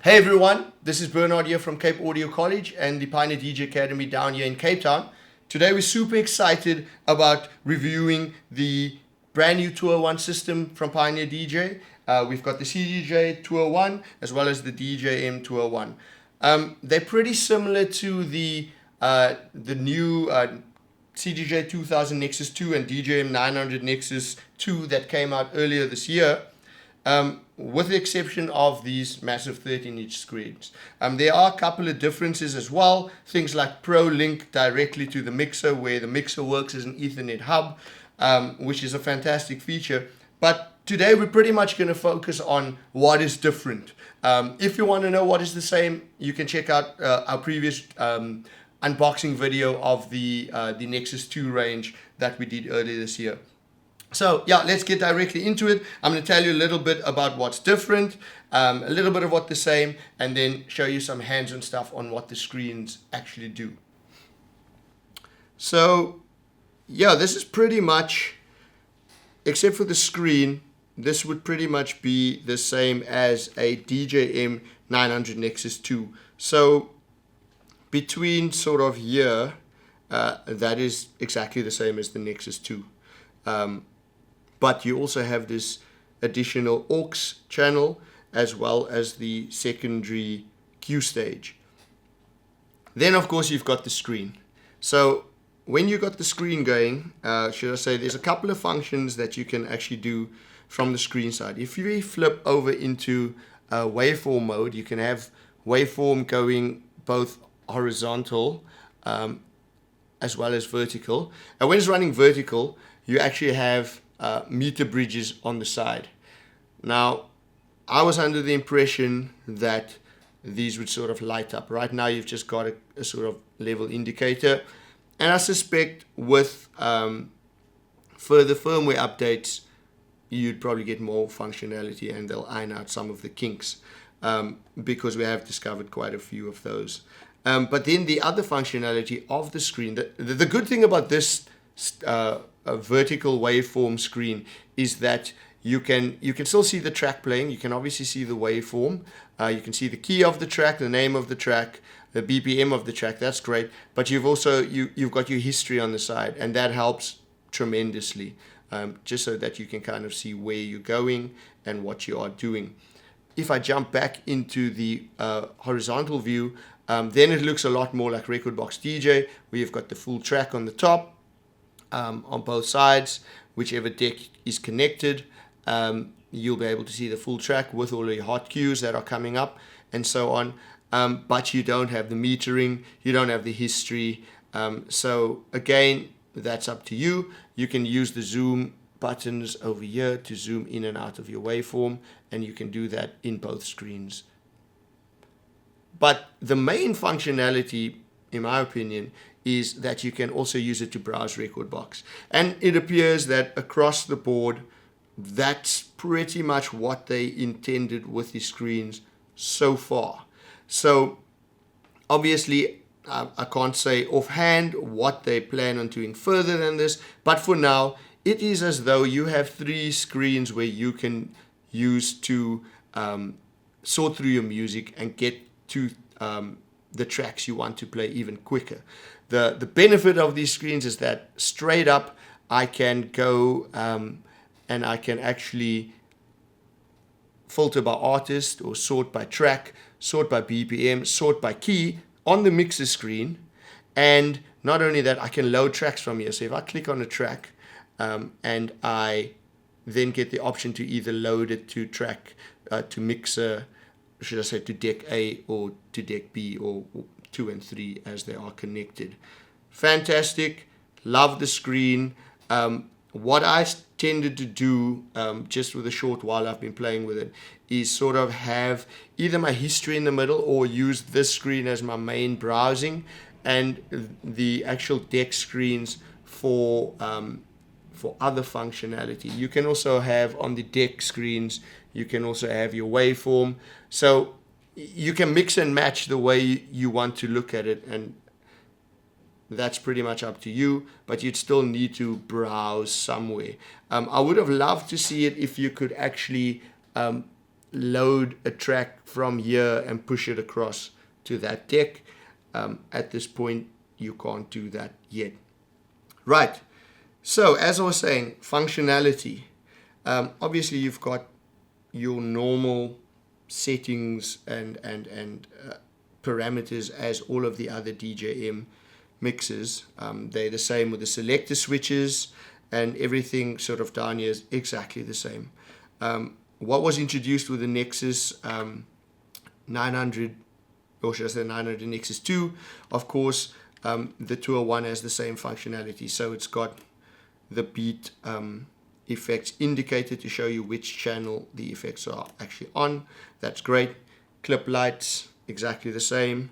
Hey everyone, this is Bernard here from Cape Audio College and the Pioneer DJ Academy down here in Cape Town. Today we're super excited about reviewing the brand new Tour 1 system from Pioneer DJ. We've got the CDJ Tour 1 as well as the DJM Tour 1. They're pretty similar to the new CDJ 2000 Nexus 2 and DJM 900 Nexus 2 that came out earlier this year. With the exception of these massive 13-inch screens. There are a couple of differences as well. Things like Pro Link directly to the mixer, where the mixer works as an Ethernet hub, which is a fantastic feature. But today we're pretty much going to focus on what is different. If you want to know what is the same, you can check out our previous unboxing video of the Nexus 2 range that we did earlier this year. So yeah, let's get directly into it. I'm going to tell you a little bit about what's different, a little bit of what's the same, and then show you some hands-on stuff on what the screens actually do. So yeah, this is pretty much, except for the screen, this would pretty much be the same as a DJM 900 Nexus 2. So between sort of here, that is exactly the same as the Nexus 2. But you also have this additional Aux channel as well as the secondary Q stage. Then of course you've got the screen. So when you got the screen going, should I say, there's a couple of functions that you can actually do from the screen side. If you flip over into waveform mode, you can have waveform going both horizontal as well as vertical. And when it's running vertical, you actually have meter bridges on the side. Now, I was under the impression that these would sort of light up. Right now, you've just got a sort of level indicator. And I suspect with further firmware updates, you'd probably get more functionality and they'll iron out some of the kinks because we have discovered quite a few of those. But then the other functionality of the screen, the good thing about this a vertical waveform screen is that you can still see the track playing. You can obviously see the waveform. You can see the key of the track, the name of the track, the BPM of the track. That's great. But you've also you've got your history on the side, and that helps tremendously, just so that you can kind of see where you're going and what you are doing. If I jump back into the horizontal view, then it looks a lot more like Rekordbox DJ, where you've got the full track on the top. On both sides, whichever deck is connected, you'll be able to see the full track with all the hot cues that are coming up and so on. But you don't have the metering, you don't have the history. So again, that's up to you. You can use the zoom buttons over here to zoom in and out of your waveform, and you can do that in both screens. But the main functionality, in my opinion, is that you can also use it to browse Rekordbox. And it appears that across the board, that's pretty much what they intended with the screens so far. So obviously, I can't say offhand what they plan on doing further than this, but for now, it is as though you have 3 screens where you can use to sort through your music and get to the tracks you want to play even quicker. The benefit of these screens is that straight up I can go and I can actually filter by artist or sort by track, sort by BPM, sort by key on the mixer screen. And not only that, I can load tracks from here. So if I click on a track and I then get the option to either load it to track, to mixer, should I say to deck A or to deck B or 2 and 3 as they are connected. Fantastic. Love the screen. What I tended to do just with a short while I've been playing with it is sort of have either my history in the middle or use this screen as my main browsing and the actual deck screens for other functionality. You can also have on the deck screens, you can also have your waveform. So you can mix and match the way you want to look at it, and that's pretty much up to you, but you'd still need to browse somewhere. I would have loved to see it if you could actually load a track from here and push it across to that deck. At this point, you can't do that yet. Right. So as I was saying, functionality. Obviously, you've got your normal settings and parameters as all of the other DJM mixes. They're the same with the selector switches, and everything sort of down here is exactly the same. What was introduced with the Nexus 900, or should I say 900 Nexus 2, of course, the Tour 1 has the same functionality. So it's got the beat effects indicator to show you which channel the effects are actually on. That's great. Clip lights, exactly the same.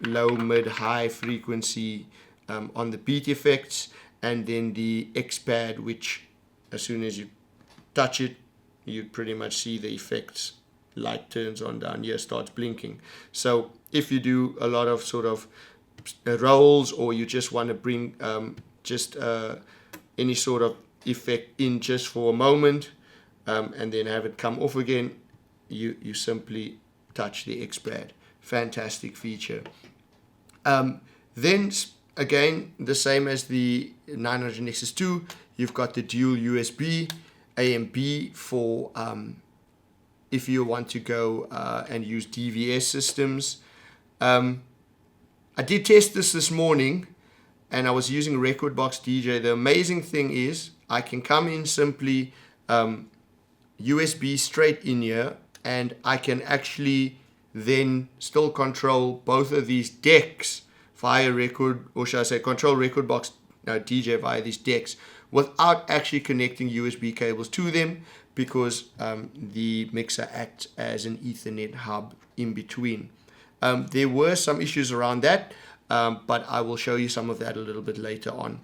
Low, mid, high frequency on the beat effects, and then the X pad, which as soon as you touch it, you pretty much see the effects. Light turns on down here, starts blinking. So if you do a lot of sort of rolls, or you just want to bring any sort of effect in just for a moment, and then have it come off again, you simply touch the X pad. Fantastic feature. Then again, the same as the 900 Nexus 2, you've got the dual USB A and B for if you want to go and use DVS systems. I did test this morning, and I was using Rekordbox DJ. The amazing thing is I can come in simply USB straight in here, and I can actually then still control both of these decks via record, or should I say control Rekordbox DJ via these decks without actually connecting USB cables to them, because the mixer acts as an Ethernet hub in between. There were some issues around that, but I will show you some of that a little bit later on.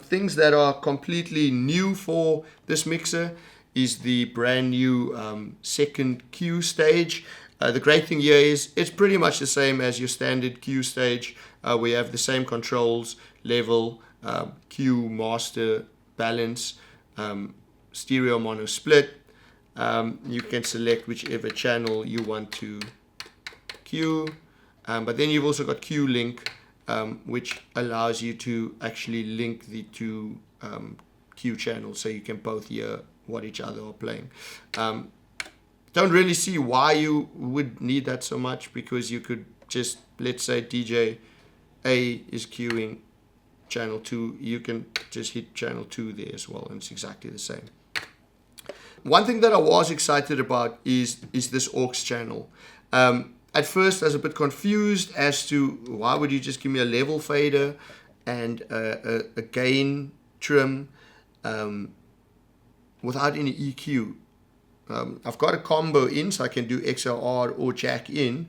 Things that are completely new for this mixer is the brand new second Q stage. The great thing here is it's pretty much the same as your standard Q stage. We have the same controls, level, Q, master, balance, stereo, mono, split. You can select whichever channel you want to Q, but then you've also got Q link, which allows you to actually link the two Q channels, so you can both hear what each other are playing. Don't really see why you would need that so much, because you could just, let's say DJ A is queuing channel 2, you can just hit channel 2 there as well, and it's exactly the same. One thing that I was excited about is this Aux channel. At first I was a bit confused as to why would you just give me a level fader and a gain trim without any EQ. I've got a combo in, so I can do XLR or jack in,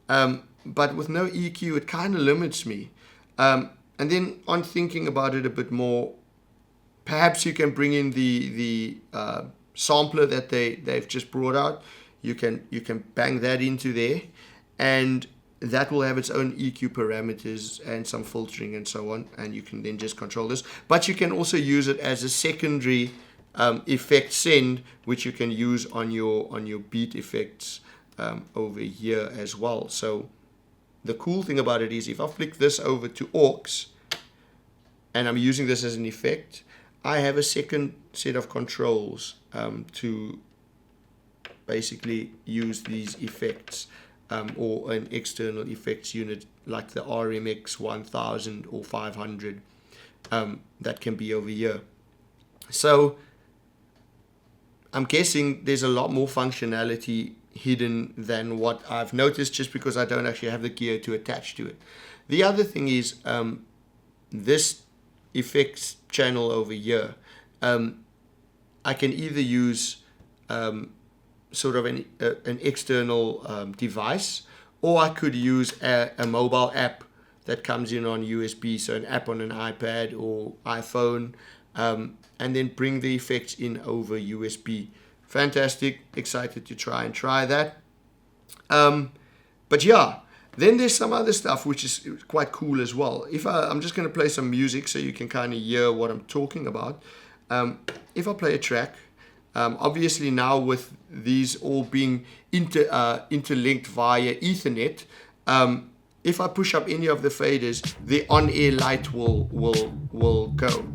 but with no EQ it kind of limits me. And then on thinking about it a bit more, perhaps you can bring in the sampler that they've just brought out. You can bang that into there, and that will have its own EQ parameters and some filtering and so on, and you can then just control this. But you can also use it as a secondary effect send, which you can use on your beat effects over here as well. So the cool thing about it is if I flick this over to Aux and I'm using this as an effect, I have a second set of controls to basically use these effects, or an external effects unit like the RMX 1000 or 500 that can be over here. So I'm guessing there's a lot more functionality hidden than what I've noticed, just because I don't actually have the gear to attach to it. The other thing is this effects channel over here. I can either use sort of an external device, or I could use a mobile app that comes in on USB, so an app on an iPad or iPhone, and then bring the effects in over USB. Fantastic, excited to try that. But yeah, then there's some other stuff which is quite cool as well. I'm just going to play some music so you can kind of hear what I'm talking about. If I play a track, Obviously now with these all being interlinked via Ethernet, if I push up any of the faders, the on-air light will go,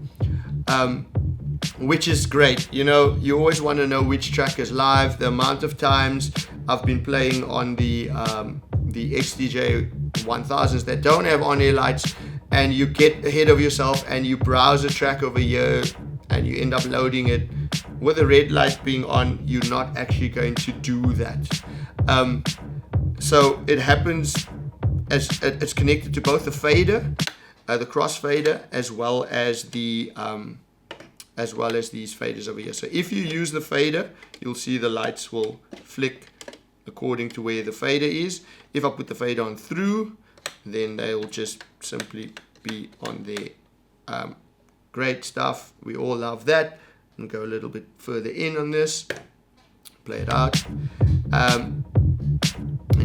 which is great. You know, you always want to know which track is live. The amount of times I've been playing on the XDJ 1000s that don't have on-air lights, and you get ahead of yourself and you browse a track over here and you end up loading it with the red light being on. You're not actually going to do that. So it happens as it's connected to both the fader, the crossfader, as well as these faders over here. So if you use the fader, you'll see the lights will flick according to where the fader is. If I put the fader on through, then they'll just simply be on there. Great stuff. We all love that. And go a little bit further in on this. Play it out. And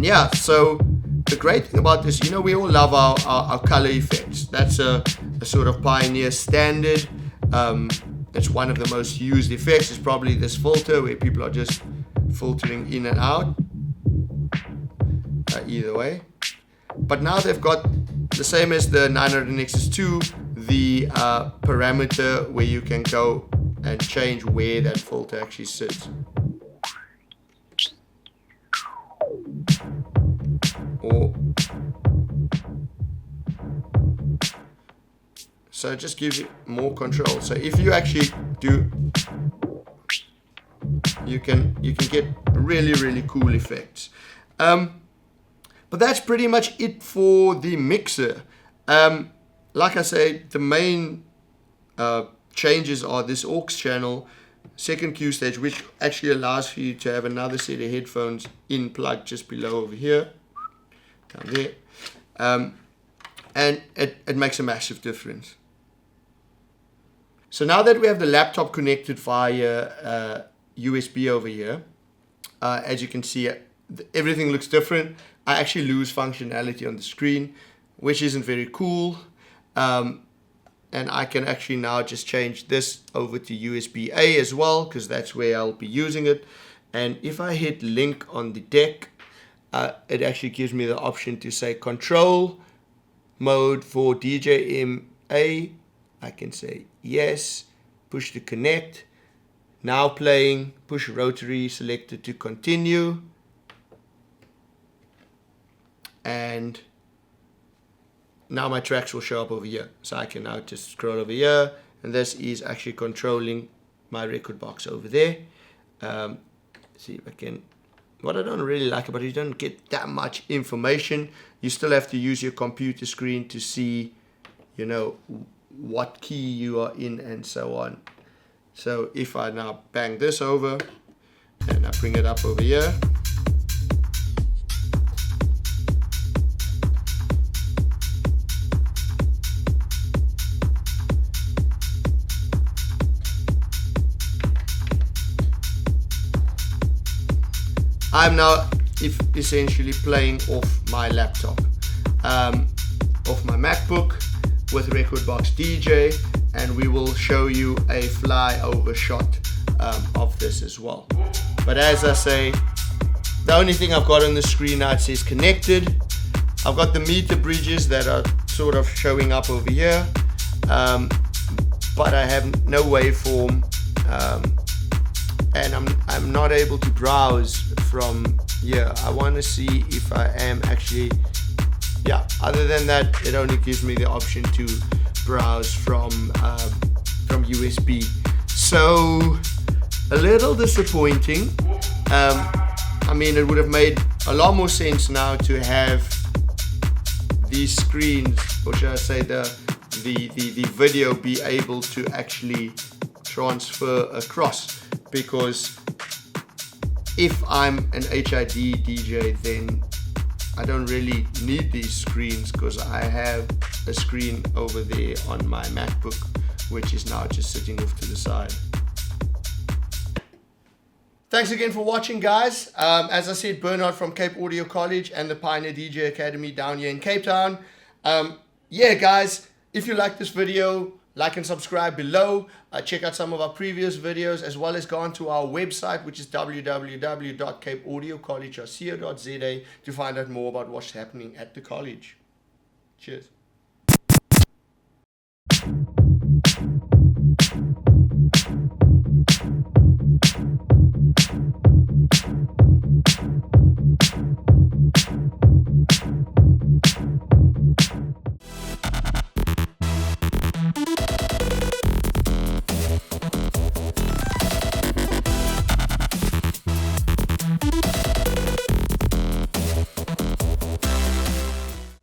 yeah, so the great thing about this, you know, we all love our color effects. That's a sort of Pioneer standard. It's one of the most used effects. It's probably this filter where people are just filtering in and out. Either way. But now they've got the same as the 900 Nexus 2, the parameter where you can go and change where that filter actually sits. So it just gives you more control. So if you actually do, you can get really cool effects. But that's pretty much it for the mixer. Like I say, the main changes are this Aux channel, second Q stage, which actually allows for you to have another set of headphones in plug just below over here, down there, and it makes a massive difference. So now that we have the laptop connected via USB over here, as you can see, everything looks different. I actually lose functionality on the screen, which isn't very cool. And I can actually now just change this over to USB-A as well, because that's where I'll be using it. And if I hit link on the deck, it actually gives me the option to say control mode for DJM-A. I can say yes, push to connect, now playing, push rotary selected to continue. And now my tracks will show up over here. So I can now just scroll over here, and this is actually controlling my record box over there. See if I can. What I don't really like about it, you don't get that much information. You still have to use your computer screen to see, you know, what key you are in and so on. So if I now bang this over and I bring it up over here, I'm now essentially playing off my laptop, off my MacBook with Rekordbox DJ, and we will show you a flyover shot of this as well. But as I say, the only thing I've got on the screen now, it says connected. I've got the meter bridges that are sort of showing up over here, but I have no waveform, and I'm not able to browse from here. I want to see if I am actually, yeah, other than that, it only gives me the option to browse from USB. So a little disappointing. I mean, it would have made a lot more sense now to have these screens, or should I say the video, be able to actually transfer across, because if I'm an HID DJ, then I don't really need these screens, because I have a screen over there on my MacBook, which is now just sitting off to the side. Thanks again for watching, guys. As I said, Bernard from Cape Audio College and the Pioneer DJ Academy down here in Cape Town. Yeah, guys, if you like this video, Like and subscribe below. Check out some of our previous videos, as well as go onto our website, which is www.capeaudiocollege.co.za, to find out more about what's happening at the college. Cheers.